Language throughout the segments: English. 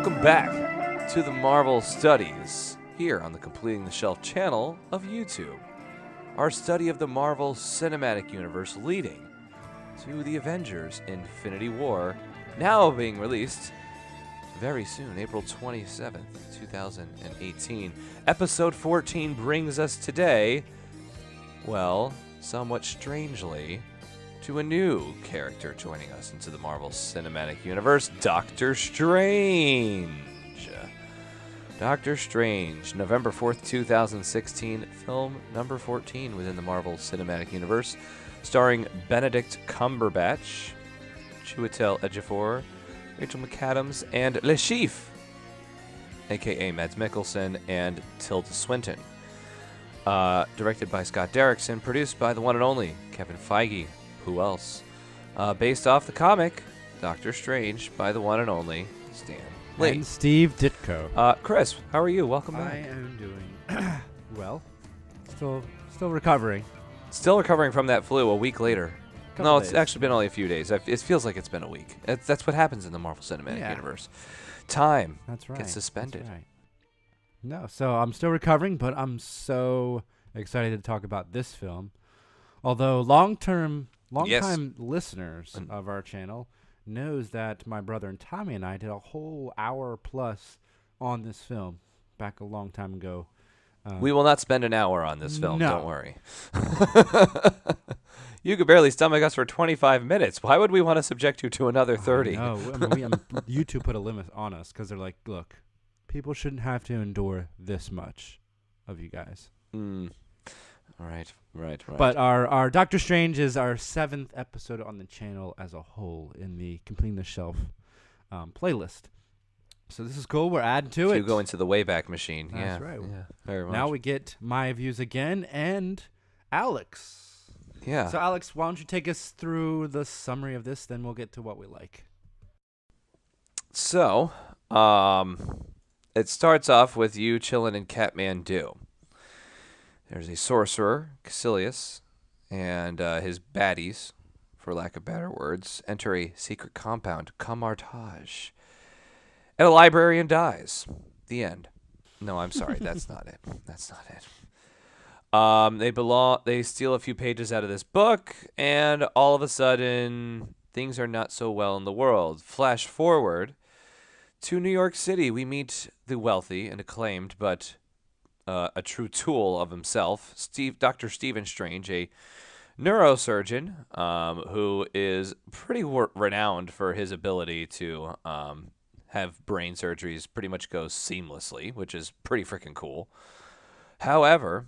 Welcome back to the Marvel Studies here on the Completing the Shelf channel of YouTube. Our study of the Marvel Cinematic Universe leading to the Avengers Infinity War, now being released very soon, April 27th, 2018. Episode 14 brings us today, well, somewhat strangely, to a new character joining us into the Marvel Cinematic Universe, Doctor Strange. Doctor Strange, November 4th, 2016, film number 14 within the Marvel Cinematic Universe, starring Benedict Cumberbatch, Chiwetel Ejiofor, Rachel McAdams, and Le Chiffre, a.k.a. Mads Mikkelsen, and Tilda Swinton. Directed by Scott Derrickson, produced by the one and only Kevin Feige. Who else? Based off the comic, Doctor Strange, by the one and only Stan Lee. And Steve Ditko. Chris, how are you? Welcome back. I am doing well. Still recovering. Still recovering from that flu a week later. Couple It's days. actually been only a few days. It feels like it's been a week. That's what happens in the Marvel Cinematic Universe. Time That's right. gets suspended. That's right. No, so I'm still recovering, but I'm so excited to talk about this film. Although long-time listeners of our channel knows that my brother and Tommy and I did a whole hour plus on this film back a long time ago. We will not spend an hour on this film, No. don't worry. You could barely stomach us for 25 minutes. Why would we want to subject you to another 30? No, YouTube put a limit on us because they're like, look, people shouldn't have to endure this much of you guys. Right. But our Doctor Strange is our 7th episode on the channel as a whole in the Completing the Shelf playlist. So this is cool. We're adding to it. You go into the Wayback Machine. That's right. Yeah, very much. Now we get my views again and Alex. Yeah. So Alex, why don't you take us through the summary of this, then we'll get to what we like. So, it starts off with you chilling in Kathmandu. There's a sorcerer, Caecilius, and his baddies, for lack of better words, enter a secret compound, Camartage. And a librarian dies. The end. No, I'm sorry. That's not it. That's not it. They steal a few pages out of this book, and all of a sudden, things are not so well in the world. Flash forward to New York City. We meet the wealthy and acclaimed, but a true tool of himself, Dr. Stephen Strange, a neurosurgeon who is pretty renowned for his ability to have brain surgeries pretty much go seamlessly, which is pretty freaking cool. However,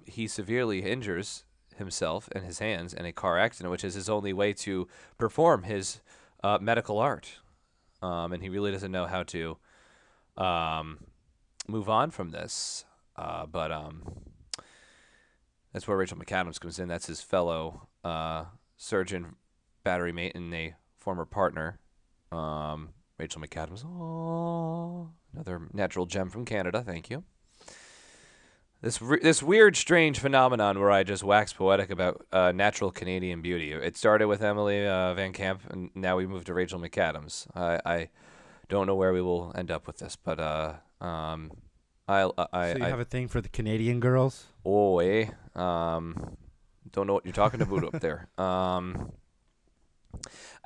he severely injures himself and his hands in a car accident, which is his only way to perform his medical art. And he really doesn't know how to move on from this. But that's where Rachel McAdams comes in. That's his fellow surgeon, battery mate, and a former partner. Rachel McAdams. Aww. Another natural gem from Canada. Thank you. This weird, strange phenomenon where I just wax poetic about natural Canadian beauty. It started with Emily Van Camp, and now we moved to Rachel McAdams. I don't know where we will end up with this, but So you have a thing for the Canadian girls? don't know what you're talking about up there. I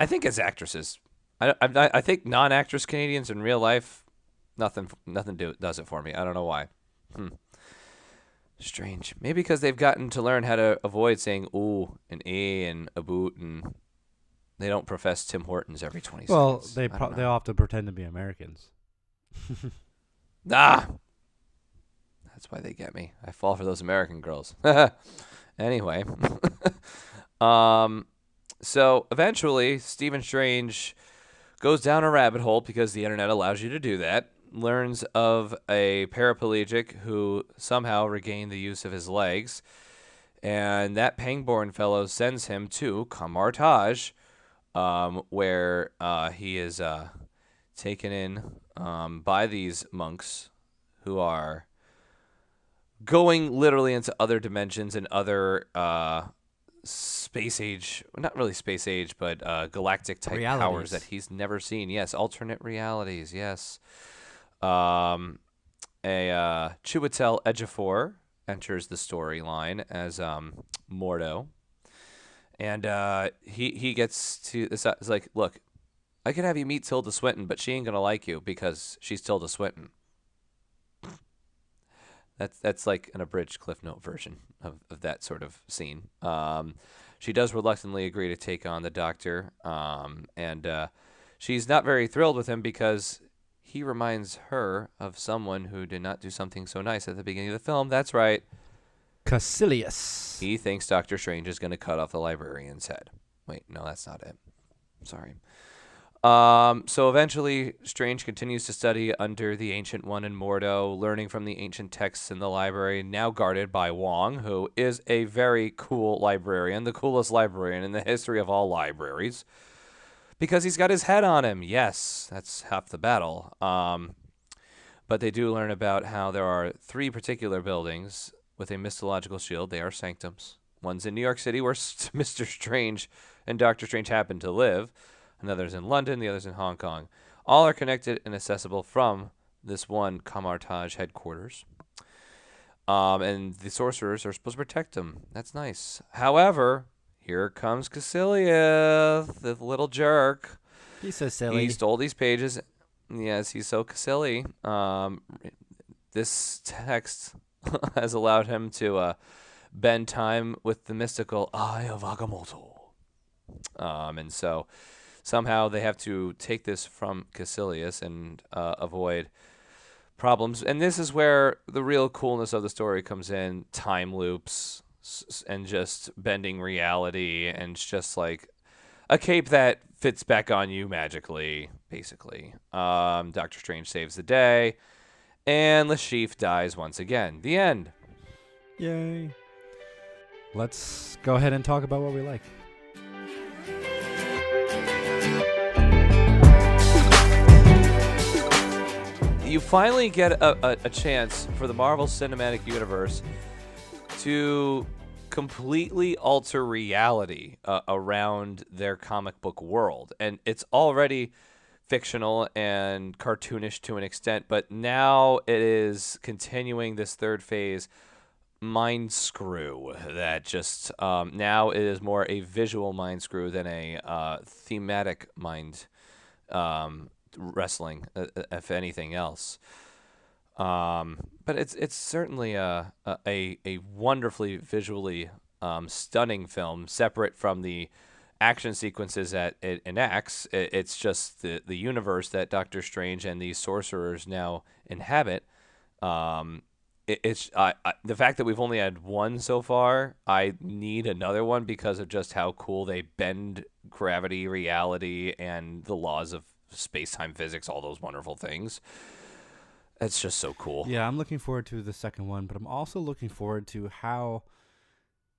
think as actresses, I think non-actress Canadians in real life, nothing does it for me. I don't know why. Strange. Maybe because they've gotten to learn how to avoid saying ooh and and a boot, and they don't profess Tim Hortons every 20 Well, seconds. they all have to pretend to be Americans. That's why they get me. I fall for those American girls. Anyway. So eventually, Stephen Strange goes down a rabbit hole because the internet allows you to do that. Learns of a paraplegic who somehow regained the use of his legs. And that Pangborn fellow sends him to Camartage, where he is taken in by these monks who are going literally into other dimensions and other space age, not really space age, but galactic type powers that he's never seen. Yes, alternate realities. Yes. Chiwetel Ejiofor enters the storyline as Mordo, and he gets to. It's like, look, I could have you meet Tilda Swinton, but she ain't gonna like you because she's Tilda Swinton. That's like an abridged Cliff Note version of that sort of scene. She does reluctantly agree to take on the Doctor, and she's not very thrilled with him because he reminds her of someone who did not do something so nice at the beginning of the film. That's right. Caecilius. He thinks Doctor Strange is going to cut off the librarian's head. Wait, no, that's not it. Sorry. So eventually, Strange continues to study under the Ancient One in Mordo, learning from the ancient texts in the library, now guarded by Wong, who is a very cool librarian, the coolest librarian in the history of all libraries, because he's got his head on him. Yes, that's half the battle. But they do learn about how there are 3 particular buildings with a mythological shield. They are sanctums. One's in New York City, where Mr. Strange and Dr. Strange happen to live. Another's in London, the other's in Hong Kong. All are connected and accessible from this one Kamartaj headquarters. And the sorcerers are supposed to protect them. That's nice. However, here comes Caecilius, the little jerk. He's so silly. He stole these pages. Yes, he's so silly. This text has allowed him to bend time with the mystical Eye of Agamotto. And so somehow they have to take this from Caecilius and avoid problems. And this is where the real coolness of the story comes in. Time loops and just bending reality, and it's just like a cape that fits back on you magically, basically. Doctor Strange saves the day, and Le Chiffre dies once again. The end. Yay. Let's go ahead and talk about what we like. You finally get a chance for the Marvel Cinematic Universe to completely alter reality around their comic book world. And it's already fictional and cartoonish to an extent, but now it is continuing this third phase mind screw that just now it is more a visual mind screw than a thematic mind wrestling, if anything else. But it's certainly a wonderfully visually stunning film, separate from the action sequences that it enacts. It's just the universe that Doctor Strange and these sorcerers now inhabit. It's the fact that we've only had one so far. I need another one because of just how cool they bend gravity, reality, and the laws of space-time physics, all those wonderful things. It's just so cool. Yeah, I'm looking forward to the second one, but I'm also looking forward to how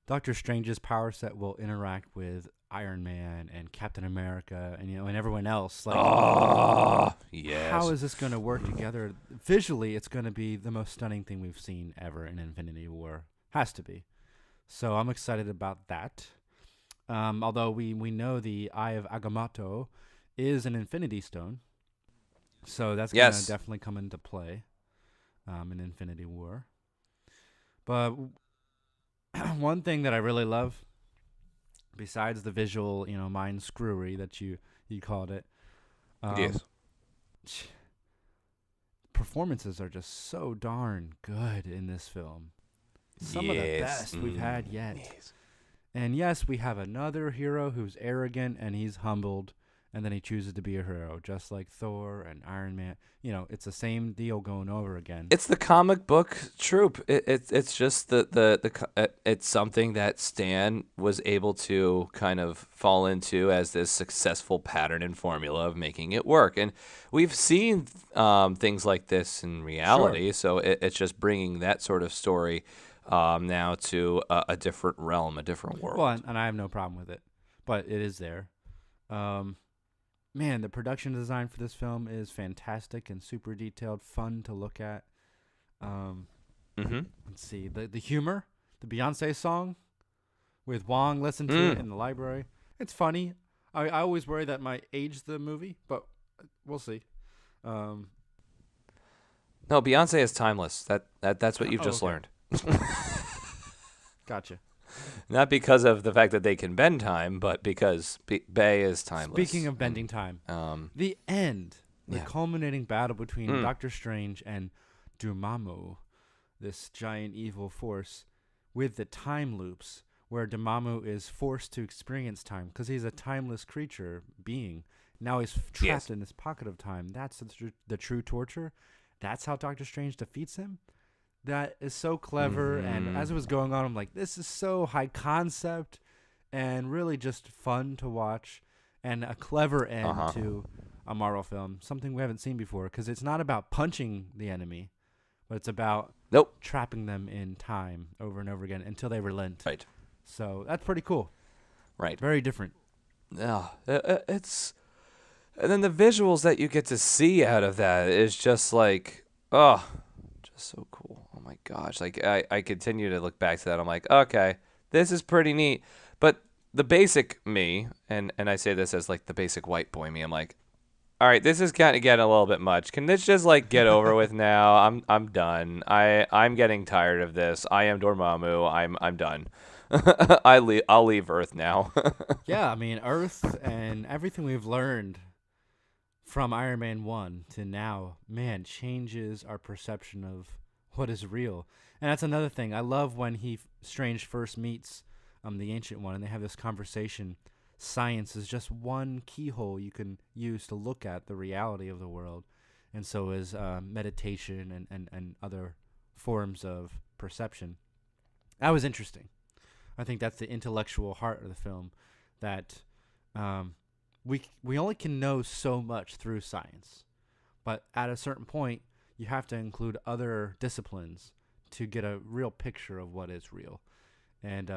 Doctor Strange's power set will interact with Iron Man and Captain America and and everyone else. Like, yes. How is this going to work together? Visually, it's going to be the most stunning thing we've seen ever in Infinity War. Has to be. So I'm excited about that. Although we know the Eye of Agamotto is an Infinity Stone. So that's going to definitely come into play in Infinity War. But one thing that I really love, besides the visual, mind screwery that you called it, yes, performances are just so darn good in this film. Some of the best we've had yet. Yes. And yes, we have another hero who's arrogant and he's humbled, and then he chooses to be a hero, just like Thor and Iron Man. It's the same deal going over again. It's the comic book trope. It's just it's something that Stan was able to kind of fall into as this successful pattern and formula of making it work. And we've seen things like this in reality, so it's just bringing that sort of story now to a different realm, a different world. Well, and I have no problem with it, but it is there. Man, the production design for this film is fantastic and super detailed, fun to look at. Let's see, the humor, the Beyonce song, with Wong. Listened to it in the library. It's funny. I always worry that might age the movie, but we'll see. No, Beyonce is timeless. That's what you've just learned. Gotcha. Not because of the fact that they can bend time, but because Bey is timeless. Speaking of bending time, the end, the culminating battle between Doctor Strange and Dormammu, this giant evil force, with the time loops, where Dormammu is forced to experience time because he's a timeless creature being. Now he's trapped in this pocket of time. That's the true torture. That's how Doctor Strange defeats him. That is so clever, and as it was going on, I'm like, this is so high concept and really just fun to watch, and a clever end to a Marvel film, something we haven't seen before, because it's not about punching the enemy, but it's about trapping them in time over and over again until they relent. Right. So that's pretty cool. Right. Very different. Yeah, it's... And then the visuals that you get to see out of that is just like, just so cool. Oh my gosh. Like I continue to look back to that. I'm like, okay, this is pretty neat. But the basic me, and I say this as like the basic white boy me, I'm like, all right, this is kind of getting a little bit much. Can this just like get over with now? I'm done. I'm getting tired of this. I am Dormammu. I'm done. I'll leave Earth now. Yeah, I mean, Earth and everything we've learned from Iron Man 1 to now, man, changes our perception of what is real. And that's another thing. I love when Strange first meets the Ancient One, and they have this conversation. Science is just one keyhole you can use to look at the reality of the world. And so is meditation and other forms of perception. That was interesting. I think that's the intellectual heart of the film, that we only can know so much through science, but at a certain point, you have to include other disciplines to get a real picture of what is real. And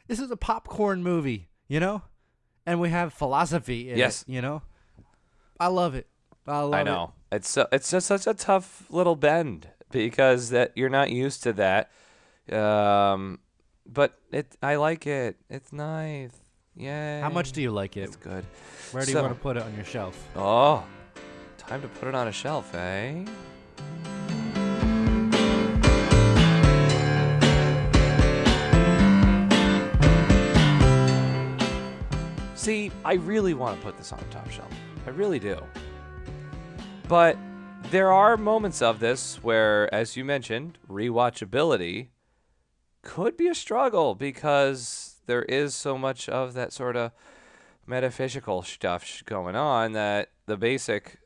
this is a popcorn movie, and we have philosophy in it, I love it. I know. It's just such a tough little bend because that you're not used to that. But I like it. It's nice. Yay. How much do you like it? It's good. Where do you want to put it on your shelf? Oh, time to put it on a shelf, eh? See, I really want to put this on the top shelf. I really do. But there are moments of this where, as you mentioned, rewatchability could be a struggle because there is so much of that sort of metaphysical stuff going on that the basic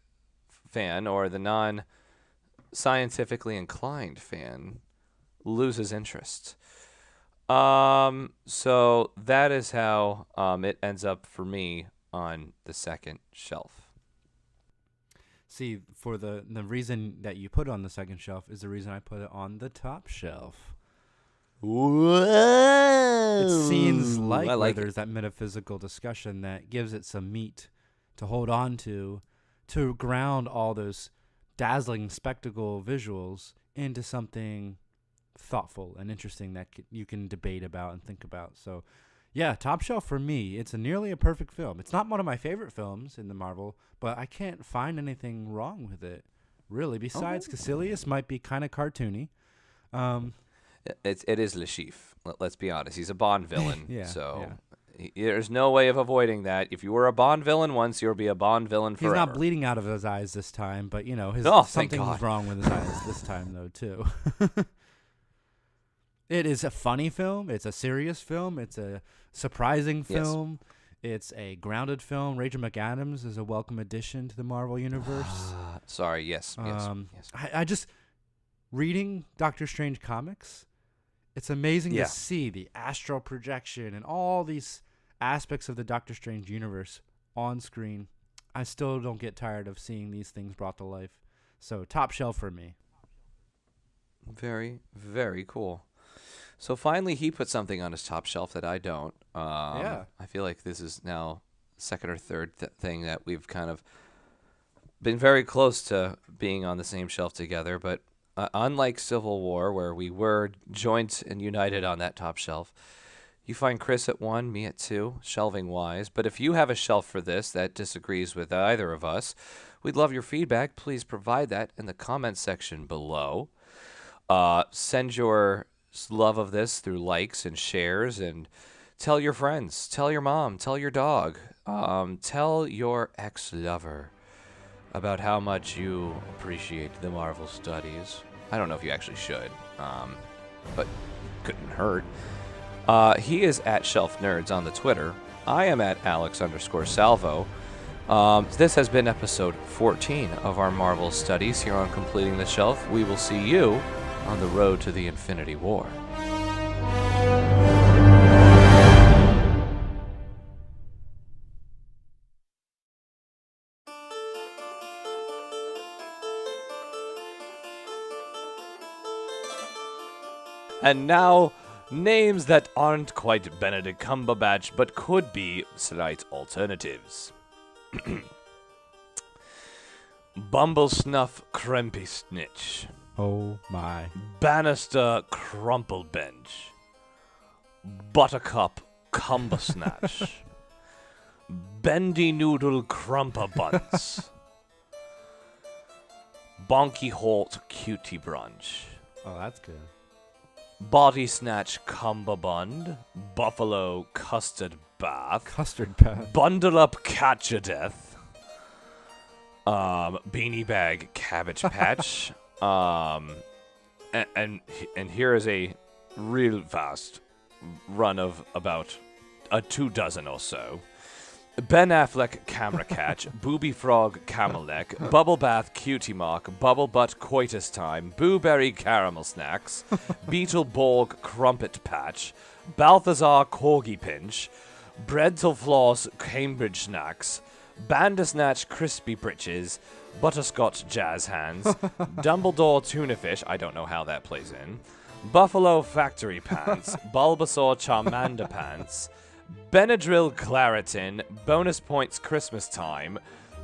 fan or the non-scientifically inclined fan loses interest. So that is how it ends up for me on the second shelf. See, for the reason that you put it on the second shelf is the reason I put it on the top shelf. Whoa. It seems like there's that metaphysical discussion that gives it some meat to hold on to ground all those dazzling spectacle visuals into something thoughtful and interesting that you can debate about and think about. So, yeah, top shelf for me. It's nearly a perfect film. It's not one of my favorite films in the Marvel, but I can't find anything wrong with it, really. Besides, Caecilius might be kind of cartoony. It is Le Chiffre. Let's be honest. He's a Bond villain. There's no way of avoiding that. If you were a Bond villain once, you'll be a Bond villain forever. He's not bleeding out of his eyes this time, but, something's wrong with his eyes this time, though, too. It is a funny film. It's a serious film. It's a surprising film. Yes. It's a grounded film. Rachel McAdams is a welcome addition to the Marvel Universe. Yes. I just... Reading Doctor Strange comics, it's amazing to see the astral projection and all these aspects of the Doctor Strange universe on screen. I still don't get tired of seeing these things brought to life. So top shelf for me. Very, very cool. So finally he put something on his top shelf that I don't. I feel like this is now second or third thing that we've kind of been very close to being on the same shelf together, but unlike Civil War, where we were joint and united on that top shelf, you find Chris at 1, me at 2, shelving-wise. But if you have a shelf for this that disagrees with either of us, we'd love your feedback. Please provide that in the comments section below. Send your love of this through likes and shares, and tell your friends, tell your mom, tell your dog, tell your ex-lover about how much you appreciate the Marvel studies. I don't know if you actually should, but couldn't hurt. He is at Shelf Nerds on the Twitter. I am at Alex_Salvo. This has been episode 14 of our Marvel studies here on Completing the Shelf. We will see you on the road to the Infinity War. And now, names that aren't quite Benedict Cumberbatch, but could be slight alternatives. Bumblesnuff Crempy Snitch. Oh my. Bannister Crumplebench. Buttercup Cumbersnatch. Bendy Noodle Crumper Bunce. Bonky Halt Cutie Brunch. Oh, that's good. Body Snatch Cumberbund. Buffalo Custard Bath. Custard bath. Bundle Up Catch a Death. Beanie Bag Cabbage Patch. And here is a real fast run of about 24 or so. Ben Affleck Camera Catch, Booby Frog Camel Neck, Bubble Bath Cutie Mark, Bubble Butt Coitus Time, Booberry Caramel Snacks, Beetle Borg Crumpet Patch, Balthazar Corgi Pinch, Breadtle Floss Cambridge Snacks, Bandersnatch Crispy Britches, Butterscotch Jazz Hands, Dumbledore Tuna Fish, I don't know how that plays in, Buffalo Factory Pants, Bulbasaur Charmander Pants, Benadryl Claritin, Bonus Points Christmas Time,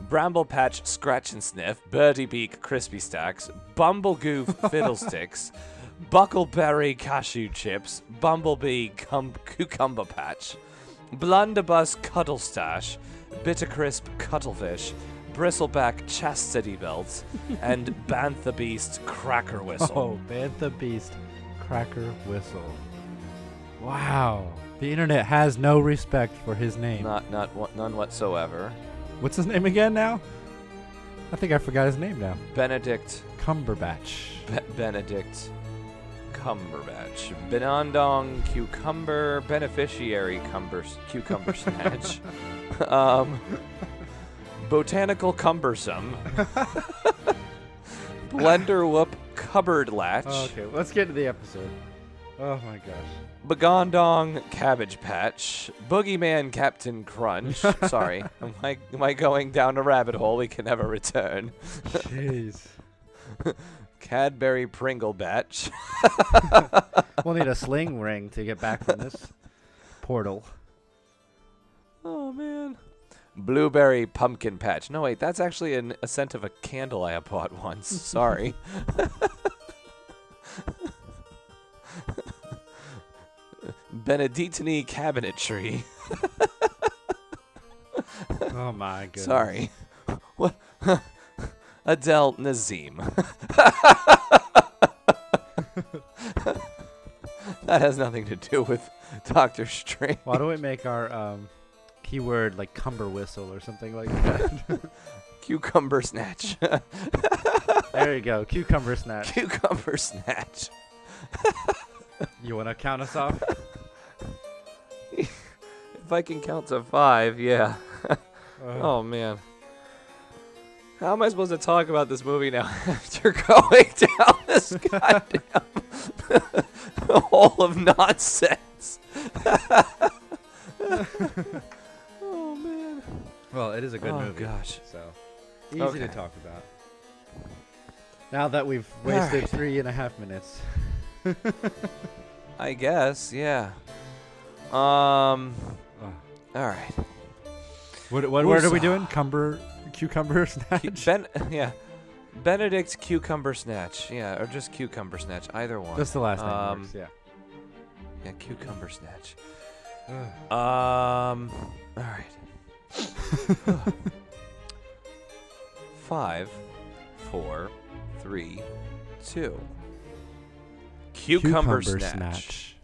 Bramble Patch Scratch and Sniff, Birdie Beak Crispy Stacks, Bumblegoof Fiddlesticks, Buckleberry Cashew Chips, Bumblebee Cucumber Patch, Blunderbuss Cuddle Stash, Bittercrisp Cuttlefish, Bristleback Chastity Belt, and Bantha Beast Cracker Whistle. Oh, Bantha Beast Cracker Whistle. Wow. The internet has no respect for his name. None whatsoever. What's his name again now? I think I forgot his name now. Benedict Cumberbatch. Benedict Cumberbatch. Benondong Cucumber Beneficiary Cucumber Snatch. Botanical Cumbersome. Blender Whoop Cupboard Latch. Okay, let's get to the episode. Oh my gosh. Bagondong Cabbage Patch, Boogeyman Captain Crunch. Sorry, am I going down a rabbit hole we can never return? Jeez. Cadbury Pringle Batch. We'll need a sling ring to get back from this portal. Oh man. Blueberry Pumpkin Patch. No wait, that's actually a scent of a candle I bought once. Sorry. Benedictine Cabinetry. Oh my goodness. Sorry. What? Adele Nazim. That has nothing to do with Doctor Strange. Why don't we make our keyword like cumber whistle or something like that? Cucumber Snatch. There you go. Cucumber Snatch. Cucumber Snatch. You want to count us off? If I can count to 5, yeah. Oh, man. How am I supposed to talk about this movie now after going down this goddamn hole of nonsense? Oh, man. Well, it is a good movie. Oh, gosh. So, easy to talk about. Now that we've wasted 3.5 minutes. I guess, yeah. All right. What word are we doing? Cucumber snatch? Yeah. Benedict Cucumber Snatch. Yeah, or just Cucumber Snatch. Either one. Just the last name works, yeah. Yeah, Cucumber Snatch. All right. 5, 4, 3, 2. Cucumber Snatch.